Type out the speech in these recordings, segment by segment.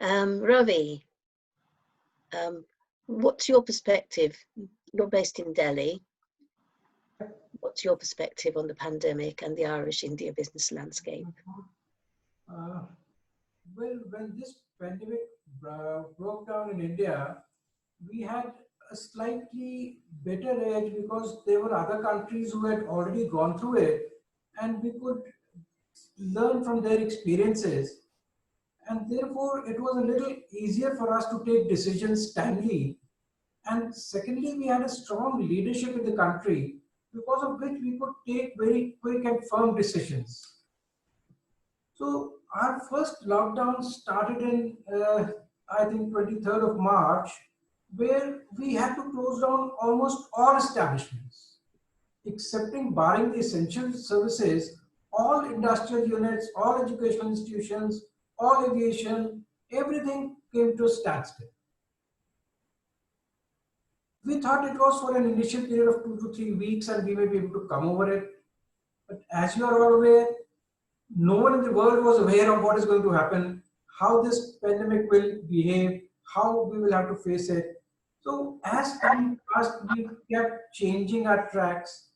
Ravi, what's your perspective? You're based in Delhi. What's your perspective on the pandemic and the Irish India business landscape? Well, when this pandemic broke down in India, we had a slightly better edge because there were other countries who had already gone through it, and we could learn from their experiences. And therefore, it was a little easier for us to take decisions timely. And secondly, we had a strong leadership in the country because of which we could take very quick and firm decisions. So our first lockdown started in, I think, 23rd of March, where we had to close down almost all establishments, excepting barring the essential services, all industrial units, all educational institutions, all aviation, everything came to a standstill. We thought it was for an initial period of 2 to 3 weeks and we may be able to come over it. But as you are all aware, no one in the world was aware of what is going to happen, how this pandemic will behave, how we will have to face it. So as time passed, we kept changing our tracks.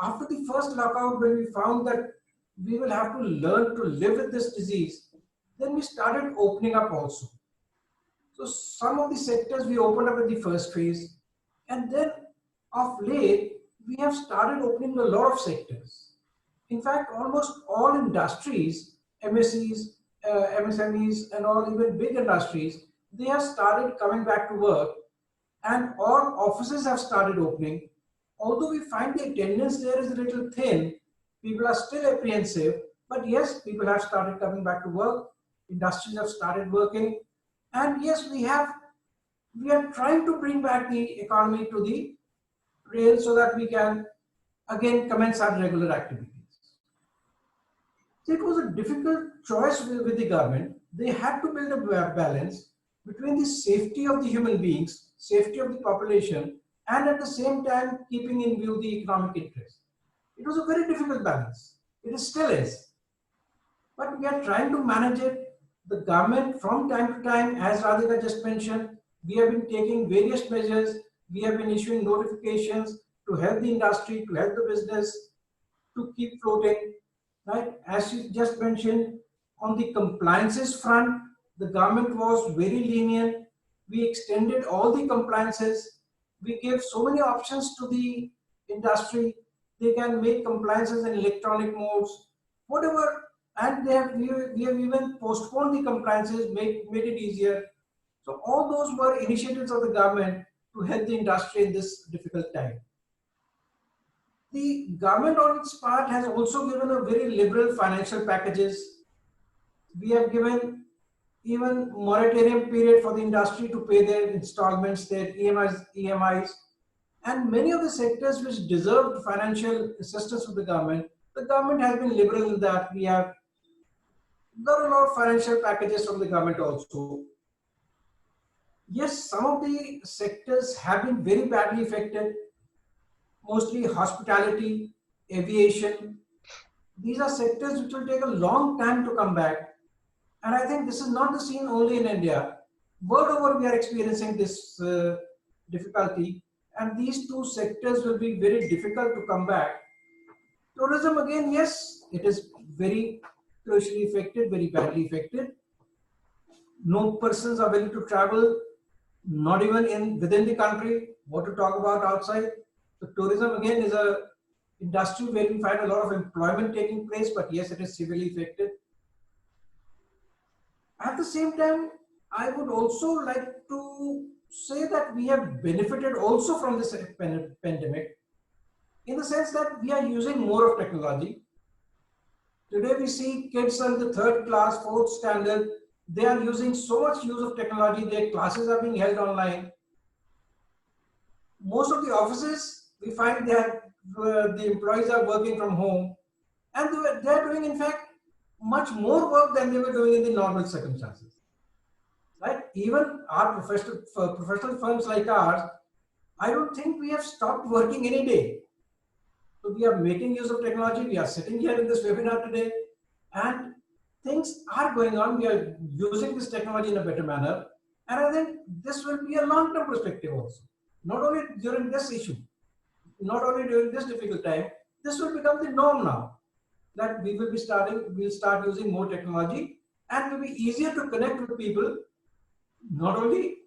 After the first lockout, when we found that we will have to learn to live with this disease, then we started opening up also. So some of the sectors we opened up in the first phase, and then of late, we have started opening a lot of sectors. In fact, almost all industries, MSEs, MSMEs, and all even big industries, they have started coming back to work, and all offices have started opening. Although we find the attendance there is a little thin, people are still apprehensive, but yes, people have started coming back to work, industries have started working, and yes, we are trying to bring back the economy to the rail so that we can again commence our regular activities. So it was a difficult choice with the government. They had to build a balance between the safety of the human beings, safety of the population, and at the same time keeping in view the economic interest. It was a very difficult balance. It still is. But we are trying to manage it. The government from time to time, as Radhika just mentioned, we have been taking various measures. We have been issuing notifications to help the industry, to help the business, to keep floating. Right? As you just mentioned, on the compliances front, the government was very lenient. We extended all the compliances. We gave so many options to the industry. They can make compliances in electronic modes, whatever. And we have even postponed the compliances, made it easier. So all those were initiatives of the government to help the industry in this difficult time. The government on its part has also given a very liberal financial packages. We have given even moratorium period for the industry to pay their installments, their EMIs, and many of the sectors which deserved financial assistance from the government has been liberal in that. We have got a lot of financial packages from the government also. Yes, some of the sectors have been very badly affected, mostly hospitality, aviation. These are sectors which will take a long time to come back. And I think this is not the scene only in India. World over, we are experiencing this difficulty. And these two sectors will be very difficult to come back. Tourism, again, yes, it is very closely affected, very badly affected. No persons are willing to travel, not even within the country. What to talk about outside? So tourism again is a industry where we find a lot of employment taking place, but yes, it is severely affected. At the same time, I would also like to say that we have benefited also from this pandemic in the sense that we are using more of technology. Today we see kids in the third class, fourth standard, they are using so much use of technology, their classes are being held online. Most of the offices, we find that the employees are working from home and they are doing, in fact, much more work than they were doing in the normal circumstances. Right? Even our professional firms like ours, I don't think we have stopped working any day. So we are making use of technology. We are sitting here in this webinar today, and things are going on. We are using this technology in a better manner. And I think this will be a long-term perspective also. Not only during this issue, not only during this difficult time, this will become the norm now. That we'll start using more technology, and it will be easier to connect with people. Not only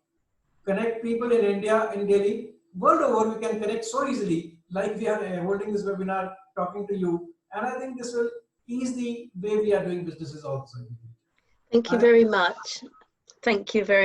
connect people in India, in Delhi, world over, we can connect so easily, like we are holding this webinar, talking to you. And I think this will ease the way we are doing businesses also. Thank you very much. Thank you very